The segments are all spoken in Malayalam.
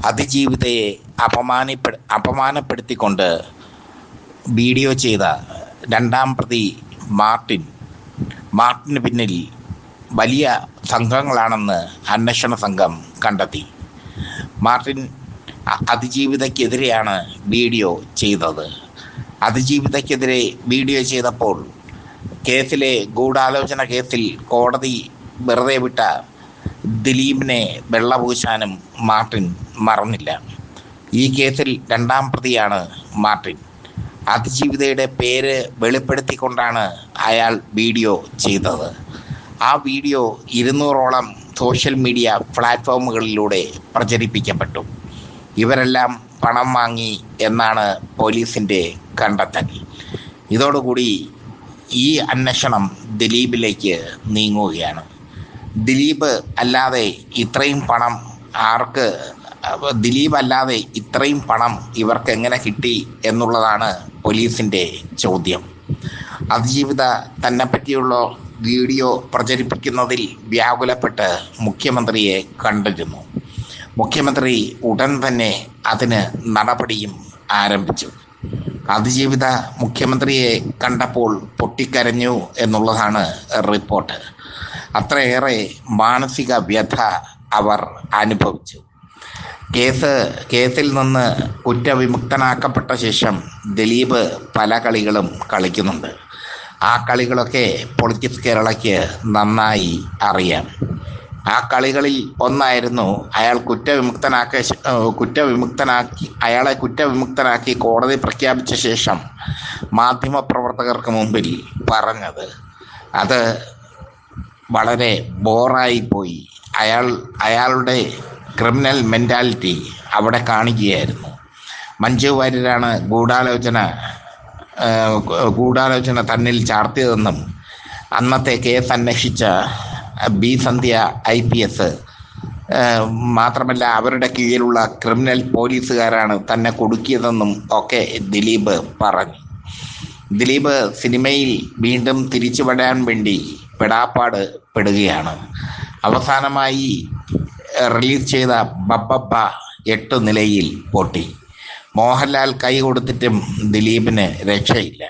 അതിജീവിതയെ അപമാനപ്പെടുത്തിക്കൊണ്ട് വീഡിയോ ചെയ്ത രണ്ടാം പ്രതി മാർട്ടിന് പിന്നിൽ വലിയ സംഘങ്ങളാണെന്ന് അന്വേഷണ സംഘം കണ്ടെത്തി. മാർട്ടിൻ അതിജീവിതയ്ക്കെതിരെയാണ് വീഡിയോ ചെയ്തത്. അതിജീവിതയ്ക്കെതിരെ വീഡിയോ ചെയ്തപ്പോൾ കേസിലെ ഗൂഢാലോചന കേസിൽ കോടതി വെറുതെ വിട്ട ദിലീപിനെ വെള്ളപൂശാനും മാർട്ടിൻ മറന്നില്ല. ഈ കേസിൽ രണ്ടാം പ്രതിയാണ് മാർട്ടിൻ. അതിജീവിതയുടെ പേര് വെളിപ്പെടുത്തിക്കൊണ്ടാണ് അയാൾ വീഡിയോ ചെയ്തത്. ആ വീഡിയോ 200ഓളം സോഷ്യൽ മീഡിയ പ്ലാറ്റ്ഫോമുകളിലൂടെ പ്രചരിപ്പിക്കപ്പെട്ടു. ഇവരെല്ലാം പണം വാങ്ങി എന്നാണ് പോലീസിൻ്റെ കണ്ടെത്തൽ. ഇതോടുകൂടി ഈ അന്വേഷണം ദിലീപിലേക്ക് നീങ്ങുകയാണ്. ദിലീപ് അല്ലാതെ ഇത്രയും പണം ഇവർക്ക് എങ്ങനെ കിട്ടി എന്നുള്ളതാണ് പോലീസിൻ്റെ ചോദ്യം. അതിജീവിത തന്നെ പറ്റിയുള്ള വീഡിയോ പ്രചരിപ്പിക്കുന്നതിൽ വ്യാകുലപ്പെട്ട് മുഖ്യമന്ത്രിയെ കണ്ടിരുന്നു. മുഖ്യമന്ത്രി ഉടൻ തന്നെ അതിന് നടപടിയും ആരംഭിച്ചു. അതിജീവിത മുഖ്യമന്ത്രിയെ കണ്ടപ്പോൾ പൊട്ടിക്കരഞ്ഞു എന്നുള്ളതാണ് റിപ്പോർട്ട്. അത്രയേറെ മാനസിക വ്യഥ അവർ അനുഭവിച്ചു. കേസിൽ നിന്ന് കുറ്റവിമുക്തനാക്കപ്പെട്ട ശേഷം ദിലീപ് പല കളികളും കളിക്കുന്നുണ്ട്. ആ കളികളൊക്കെ പൊളിറ്റിക്സ് കേരളയ്ക്ക് നന്നായി അറിയാം. ആ കളികളിൽ ഒന്നായിരുന്നു അയാളെ കുറ്റവിമുക്തനാക്കി കോടതി പ്രഖ്യാപിച്ച ശേഷം മാധ്യമപ്രവർത്തകർക്ക് മുമ്പിൽ പറഞ്ഞത്. അത് വളരെ ബോറായിപ്പോയി. അയാളുടെ ക്രിമിനൽ മെൻറ്റാലിറ്റി അവിടെ കാണിക്കുകയായിരുന്നു. മഞ്ജു വാര്യരാണ് ഗൂഢാലോചന തന്നിൽ ചാർത്തിയതെന്നും അന്നത്തെ കേസ് അന്വേഷിച്ച ബി സന്ധ്യ IPS മാത്രമല്ല അവരുടെ കീഴിലുള്ള ക്രിമിനൽ പോലീസുകാരാണ് തന്നെ കുടുക്കിയതെന്നും ഒക്കെ ദിലീപ് പറഞ്ഞു. ദിലീപ് സിനിമയിൽ വീണ്ടും തിരിച്ചു വരാൻ വേണ്ടി പെടാപ്പാട് പെടുകയാണ്. അവസാനമായി റിലീസ് ചെയ്ത ബബ്ബബ്ബ 8 നിലയിൽ പൊട്ടി. മോഹൻലാൽ കൈ കൊടുത്തിട്ടും ദിലീപിന് രക്ഷയില്ല.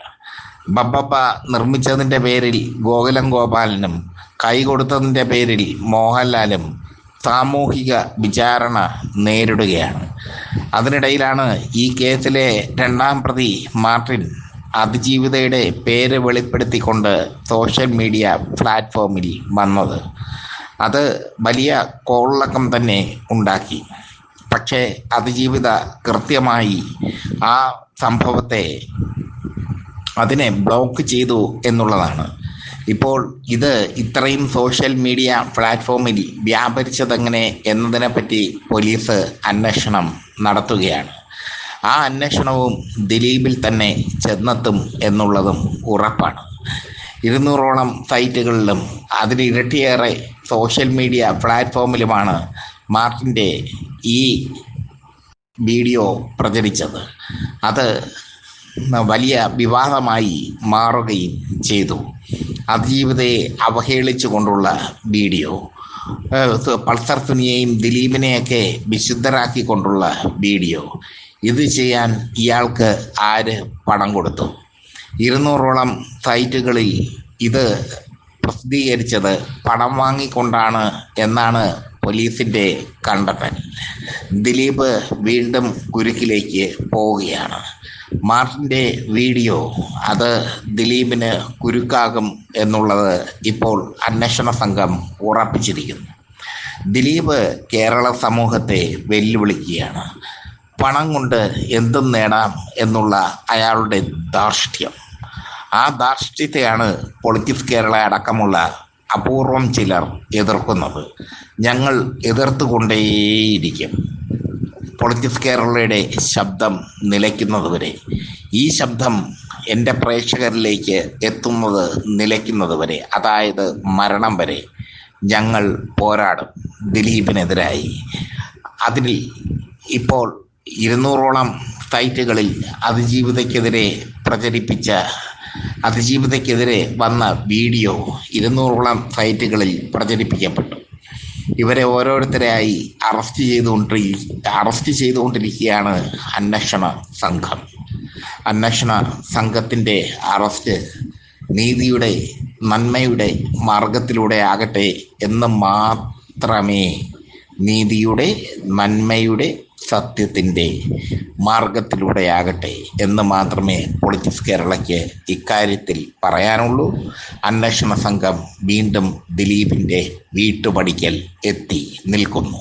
ബബ്ബബ്ബ നിർമ്മിച്ചതിൻ്റെ പേരിൽ ഗോകുലം ഗോപാലനും കൈ കൊടുത്തതിൻ്റെ പേരിൽ മോഹൻലാലും സാമൂഹിക വിചാരണ നേരിടുകയാണ്. അതിനിടയിലാണ് ഈ കേസിലെ രണ്ടാം പ്രതി മാർട്ടിൻ അതിജീവിതയുടെ പേര് വെളിപ്പെടുത്തിക്കൊണ്ട് സോഷ്യൽ മീഡിയ പ്ലാറ്റ്ഫോമിൽ വന്നത്. അത് വലിയ കോളിളക്കം തന്നെ ഉണ്ടാക്കി. പക്ഷേ അതിജീവിത കൃത്യമായി ആ സംഭവത്തെ അതിനെ ബ്ലോക്ക് ചെയ്തു എന്നുള്ളതാണ്. ഇപ്പോൾ ഇത് ഇത്രയും സോഷ്യൽ മീഡിയ പ്ലാറ്റ്ഫോമിൽ വ്യാപരിച്ചതെങ്ങനെ എന്നതിനെപ്പറ്റി പോലീസ് അന്വേഷണം നടത്തുകയാണ്. ആ അന്വേഷണവും ദിലീപിൽ തന്നെ ചെന്നെത്തും എന്നുള്ളതും ഉറപ്പാണ്. 200ഓളം സൈറ്റുകളിലും അതിലിരട്ടിയേറെ സോഷ്യൽ മീഡിയ പ്ലാറ്റ്ഫോമിലുമാണ് മാർട്ടിൻ്റെ ഈ വീഡിയോ പ്രചരിച്ചത്. അത് വലിയ വിവാദമായി മാറുകയും ചെയ്തു. അതിജീവിതയെ അവഹേളിച്ചു കൊണ്ടുള്ള വീഡിയോ, പൾസർ സുനിയെയും ദിലീപിനെയൊക്കെ വിശുദ്ധരാക്കിക്കൊണ്ടുള്ള വീഡിയോ. ഇത് ചെയ്യാൻ ഇയാൾക്ക് ആര് പണം കൊടുത്തു? 200ഓളം സൈറ്റുകളിൽ ഇത് പ്രസിദ്ധീകരിച്ചത് പണം വാങ്ങിക്കൊണ്ടാണ് എന്നാണ് പോലീസിൻ്റെ കണ്ടെത്തൽ. ദിലീപ് വീണ്ടും കുരുക്കിലേക്ക് പോവുകയാണ്. മാർട്ടിൻ്റെ വീഡിയോ അത് ദിലീപിന് കുരുക്കാകും എന്നുള്ളത് ഇപ്പോൾ അന്വേഷണ സംഘം ഉറപ്പിച്ചിരിക്കുന്നു. ദിലീപ് കേരള സമൂഹത്തെ വെല്ലുവിളിക്കുകയാണ്. പണം കൊണ്ട് എന്തും നേടാം എന്നുള്ള അയാളുടെ ധാർഷ്ട്യം. ആ ധാർഷ്ട്യത്തെയാണ് പൊളിറ്റിക്സ് കേരള അടക്കമുള്ള അപൂർവം ചിലർ എതിർക്കുന്നത്. ഞങ്ങൾ എതിർത്തുകൊണ്ടേയിരിക്കും. പൊളിറ്റിക്സ് കേരളയുടെ ശബ്ദം നിലയ്ക്കുന്നതുവരെ, ഈ ശബ്ദം എൻ്റെ പ്രേക്ഷകരിലേക്ക് നിലയ്ക്കുന്നതുവരെ, അതായത് മരണം വരെ ഞങ്ങൾ പോരാടും ദിലീപിനെതിരായി. അതിൽ ഇപ്പോൾ 200ഓളം സൈറ്റുകളിൽ അതിജീവിതയ്ക്കെതിരെ വന്ന വീഡിയോ 200ഓളം സൈറ്റുകളിൽ പ്രചരിപ്പിക്കപ്പെട്ടു. ഇവരെ ഓരോരുത്തരെയായി അറസ്റ്റ് ചെയ്തുകൊണ്ടിരിക്കുകയാണ് അന്വേഷണ സംഘം. അന്വേഷണ സംഘത്തിൻ്റെ അറസ്റ്റ് നീതിയുടെ നന്മയുടെ മാർഗത്തിലൂടെ ആകട്ടെ എന്ന് മാത്രമേ, നീതിയുടെ നന്മയുടെ സത്യത്തിൻ്റെ മാർഗത്തിലൂടെയാകട്ടെ എന്ന് മാത്രമേ പൊളിറ്റിക്സ് കേരളയ്ക്ക് ഇക്കാര്യത്തിൽ പറയാനുള്ളൂ. അന്വേഷണ സംഘം വീണ്ടും ദിലീപിൻ്റെ വീട്ടുപടിക്കൽ എത്തി നിൽക്കുന്നു.